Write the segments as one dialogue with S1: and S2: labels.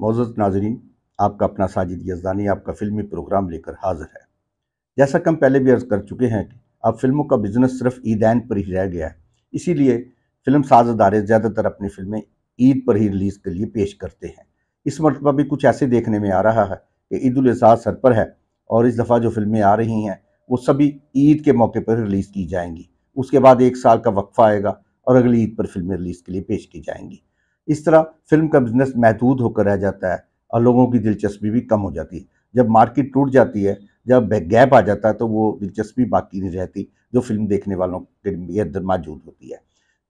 S1: मोअज़्ज़ज़ नाज़रीन, आपका अपना साजिद यज़दानी आपका फ़िल्मी प्रोग्राम लेकर हाज़िर है। जैसा कि हम पहले भी अर्ज़ कर चुके हैं कि अब फ़िल्मों का बिज़नेस सिर्फ़ ईदैन पर ही रह गया है। इसीलिए फ़िल्म साज़ इदारे ज़्यादातर अपनी फ़िल्में ईद पर ही रिलीज़ के लिए पेश करते हैं। इस मरतबा भी कुछ ऐसे देखने में आ रहा है कि ईद उल अज़हा सर पर है और इस दफ़ा जो फ़िल्में आ रही हैं, वो सभी ईद के मौके पर रिलीज़ की जाएँगी। उसके बाद 1 साल का वक़्फ़ा आएगा और अगली ईद पर फ़िल्में रिलीज़ के लिए पेश की जाएँगी। इस तरह फ़िल्म का बिज़नेस महदूद होकर रह जाता है और लोगों की दिलचस्पी भी कम हो जाती है। जब मार्केट टूट जाती है, जब गैप आ जाता है, तो वो दिलचस्पी बाकी नहीं रहती जो फ़िल्म देखने वालों के अंदर मौजूद होती है।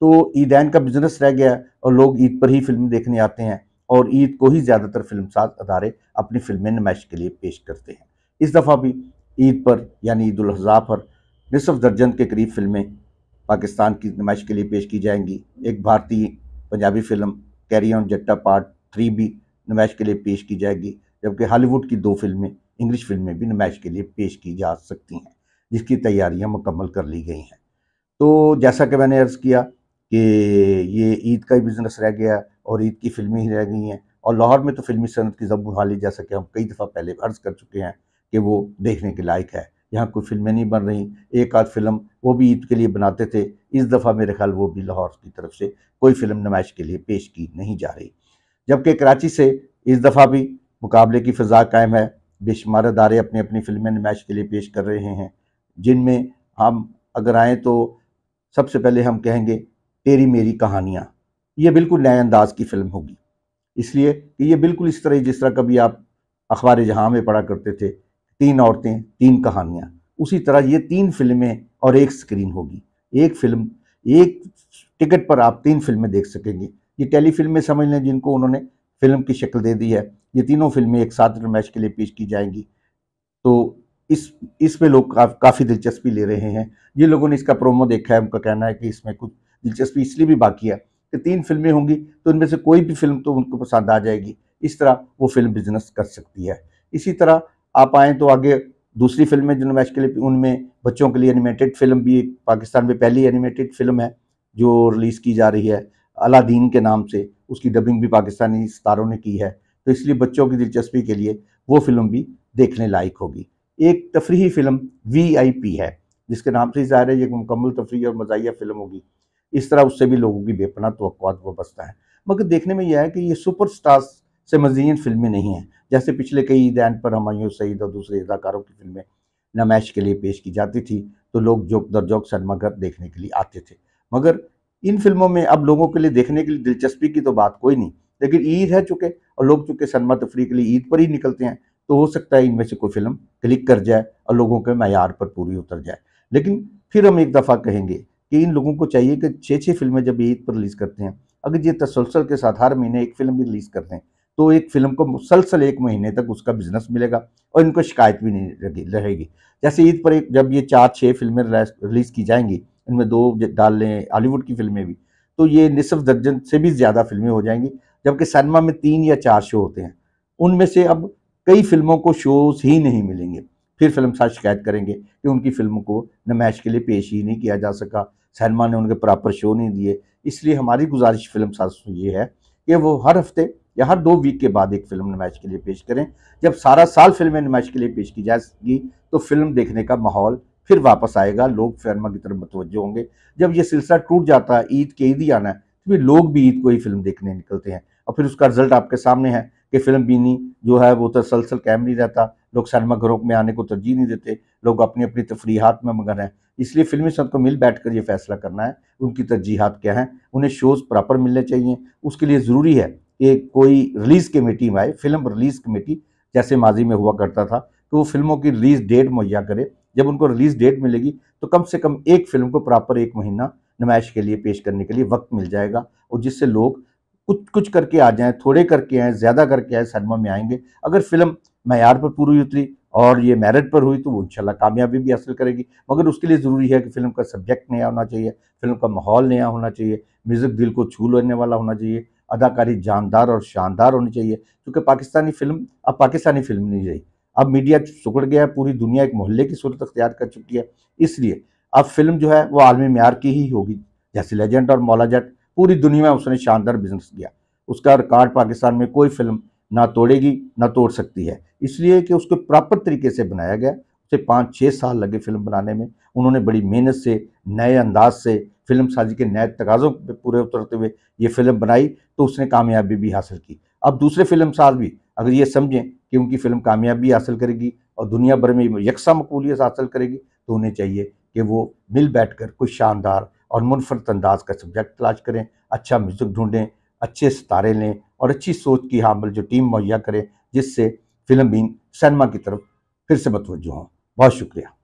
S1: तो ईदैन का बिज़नेस रह गया है और लोग ईद पर ही फ़िल्म देखने आते हैं और ईद को ही ज़्यादातर फ़िल्मसाज़ अदारे अपनी फ़िल्में नुमाइश के लिए पेश करते हैं। इस दफ़ा भी ईद पर यानी ईद उल अज़हा पर निसफ़ दर्जन के करीब फ़िल्में पाकिस्तान की नुमाइश के लिए पेश की जाएँगी। एक भारतीय पंजाबी फ़िल्म कैरी ऑन जट्टा पार्ट 3 भी नुमाइश के लिए पेश की जाएगी, जबकि हॉलीवुड की 2 फ़िल्में इंग्लिश फ़िल्में भी नुमाइश के लिए पेश की जा सकती हैं, जिसकी तैयारियां मुकम्मल कर ली गई हैं। तो जैसा कि मैंने अर्ज़ किया कि ये ईद का ही बिज़नेस रह गया और ईद की फ़िल्में ही रह गई हैं और लाहौर में तो फ़िल्मी सनत की ज़ब्त-ए-हाली, जैसा कि हम कई दफ़ा पहले अर्ज़ कर चुके हैं कि वो देखने के लायक है। यहाँ कोई फ़िल्में नहीं बन रहीं, एक आध फ़िल्म वो भी ईद के लिए बनाते थे। इस दफ़ा मेरे ख़्याल वो भी लाहौर की तरफ से कोई फ़िल्म नुमाइश के लिए पेश की नहीं जा रही। जबकि कराची से इस दफ़ा भी मुकाबले की फ़िज़ा कायम है। बेशुमार अदारे अपनी-अपनी फ़िल्में नुमाइश के लिए पेश कर रहे हैं, जिनमें हम अगर आएँ तो सबसे पहले हम कहेंगे तेरी मेरी कहानियाँ। ये बिल्कुल नए अंदाज़ की फ़िल्म होगी, इसलिए कि ये बिल्कुल इस तरह जिस तरह कभी आप अख़बार-ए-जहाँ में पढ़ा करते थे, 3 औरतें, 3 कहानियाँ। उसी तरह ये 3 फ़िल्में और 1 स्क्रीन होगी। एक फ़िल्म, एक टिकट पर आप 3 फ़िल्में देख सकेंगे। ये टेलीफ़िल्में समझ लें जिनको उन्होंने फ़िल्म की शक्ल दे दी है। ये तीनों फ़िल्में एक साथ नुमाइश के लिए पेश की जाएँगी। तो इसमें लोग काफ़ी दिलचस्पी ले रहे हैं। जिन लोगों ने इसका प्रोमो देखा है, उनका कहना है कि इसमें कुछ दिलचस्पी इसलिए भी बाकी है कि 3 फ़िल्में होंगी, तो इनमें से कोई भी फ़िल्म तो उनको पसंद आ जाएगी। इस तरह वो फ़िल्म बिज़नेस कर सकती है। इसी तरह आप आएँ तो आगे दूसरी फ़िल्में जो नुमाइश के लिए, उनमें बच्चों के लिए एनिमेटेड फ़िल्म भी पाकिस्तान में पहली एनिमेटेड फ़िल्म है, जो रिलीज़ की जा रही है, अलादीन के नाम से। उसकी डबिंग भी पाकिस्तानी सितारों ने की है, तो इसलिए बच्चों की दिलचस्पी के लिए वो फ़िल्म भी देखने लायक होगी। एक तफरीही फ़िल्म वीआईपी है, जिसके नाम से ही ज़ाहिर है ये मुकम्मल तफरीही और मज़ाहिया फ़िल्म होगी। इस तरह उससे भी लोगों की बेपनाह तवक्कुआत वाबस्ता है। मगर देखने में यह है कि ये सुपरस्टार्स से मज़ीन फ़िल्में नहीं हैं। जैसे पिछले कई ईदैन पर हुमायूं सईद और दूसरे अदाकारों की फ़िल्में नुमाइश के लिए पेश की जाती थी, तो लोग जोक दर जोक सिनेमाघर देखने के लिए आते थे। मगर इन फ़िल्मों में अब लोगों के लिए देखने के लिए दिलचस्पी की तो बात कोई नहीं, लेकिन ईद है चूँकि और लोग चूँकि सिनेमा तफरीह के लिए ईद पर ही निकलते हैं, तो हो सकता है इनमें से कोई फ़िल्म क्लिक कर जाए और लोगों के मयार पर पूरी उतर जाए। लेकिन फिर हम एक दफ़ा कहेंगे कि इन लोगों को चाहिए कि 6-6 फ़िल्में जब ईद पर रिलीज़ करते हैं, अगर ये तसलसल के साथ हर महीने एक फ़िल्म भी रिलीज़ कर दें, तो एक फ़िल्म को मुसलसल 1 महीने तक उसका बिज़नेस मिलेगा और इनको शिकायत भी नहीं रहेगी। जैसे ईद पर एक जब ये 4-6 फ़िल्में रिलीज़ की जाएँगी, इनमें 2 डाल लें हॉलीवुड की फ़िल्में भी, तो ये निसफ़ दर्जन से भी ज़्यादा फ़िल्में हो जाएँगी, जबकि सिनेमा में 3 या 4 शो होते हैं। उनमें से अब कई फ़िल्मों को शोज़ ही नहीं मिलेंगे। फिर फ़िल्मसाज़ शिकायत करेंगे कि उनकी फ़िल्म को नुमाइश के लिए पेश ही नहीं किया जा सका, सिनेमा ने उनके प्रॉपर शो नहीं दिए। इसलिए हमारी गुज़ारिश फ़िल्मसाज़ से ये है कि वो हर हफ़्ते या हर 2 वीक के बाद एक फ़िल्म नुमाइश के लिए पेश करें। जब सारा साल फ़िल्में नुमाइश के लिए पेश की जाएँगी, तो फ़िल्म देखने का माहौल फिर वापस आएगा, लोग सिनेमा की तरफ मुतवज्जो होंगे। जब ये सिलसिला टूट जाता है, ईद के ईद ही आना है, तो फिर लोग भी ईद को ही फ़िल्म देखने निकलते हैं और फिर उसका रिज़ल्ट आपके सामने है कि फ़िल्म बीनी जो है वो तसलसल कायम नहीं रहता, लोग सिनेमा घरों में आने को तरजीह नहीं देते, लोग अपनी-अपनी तफरीहात में मगन हैं। इसलिए फ़िल्मी सनत को मिल बैठ कर ये फ़ैसला करना है, उनकी तरजीहात क्या हैं, उन्हें शोज़ प्रॉपर मिलने चाहिए। उसके लिए ज़रूरी है कि कोई रिलीज़ कमेटी आए, फ़िल्म रिलीज़ कमेटी, जैसे माज़ी में हुआ करता था, कि वो फ़िल्मों की रिलीज़ डेट मुहैया करे। जब उनको रिलीज़ डेट मिलेगी, तो कम से कम एक फ़िल्म को प्रॉपर 1 महीना नुमाइश के लिए पेश करने के लिए वक़्त मिल जाएगा और जिससे लोग कुछ-कुछ करके आ जाएँ, थोड़े करके आएँ, ज़्यादा करके आएँ, सिनेमा में आएँगे। अगर फ़िल्म मयार पर पूरी उतरी और ये मेरिट पर हुई, तो वो इंशाल्लाह कामयाबी भी हासिल करेगी। मगर उसके लिए ज़रूरी है कि फ़िल्म का सब्जेक्ट नया होना चाहिए, फ़िल्म का माहौल नया होना चाहिए, म्यूज़िक दिल को छू लेने वाला होना चाहिए, अदाकारी जानदार और शानदार होनी चाहिए। क्योंकि पाकिस्तानी फ़िल्म अब पाकिस्तानी फ़िल्म नहीं रही। अब मीडिया सिकुड़ गया है, पूरी दुनिया एक मोहल्ले की सूरत अख्तियार कर चुकी है। इसलिए अब फ़िल्म जो है वो आलमी म्यार की ही होगी। जैसे लेजेंड और मौला जट पूरी दुनिया में उसने शानदार बिज़नेस किया। उसका रिकॉर्ड पाकिस्तान में कोई फ़िल्म ना तोड़ेगी ना तोड़ सकती है, इसलिए कि उसको प्रॉपर तरीके से बनाया गया। उसे 5-6 साल लगे फिल्म बनाने में। उन्होंने बड़ी मेहनत से, नए अंदाज से, फिल्म साजी के नए तकाज़ों पे पूरे उतरते हुए ये फिल्म बनाई, तो उसने कामयाबी भी हासिल की। अब दूसरे फिल्म साज भी अगर ये समझें कि उनकी फिल्म कामयाबी हासिल करेगी और दुनिया भर में यकसा मकबूलियत हासिल करेगी, तो उन्हें चाहिए कि वो मिल बैठकर कोई शानदार और मुनफरद अंदाज का सब्जेक्ट तलाश करें, अच्छा म्यूज़िक ढूंढें, अच्छे सितारे लें और अच्छी सोच की हामिल जो टीम मुहैया करें, जिससे फिल्म भी सिनेमा की तरफ फिर से मतवज्जो हों। बहुत शुक्रिया।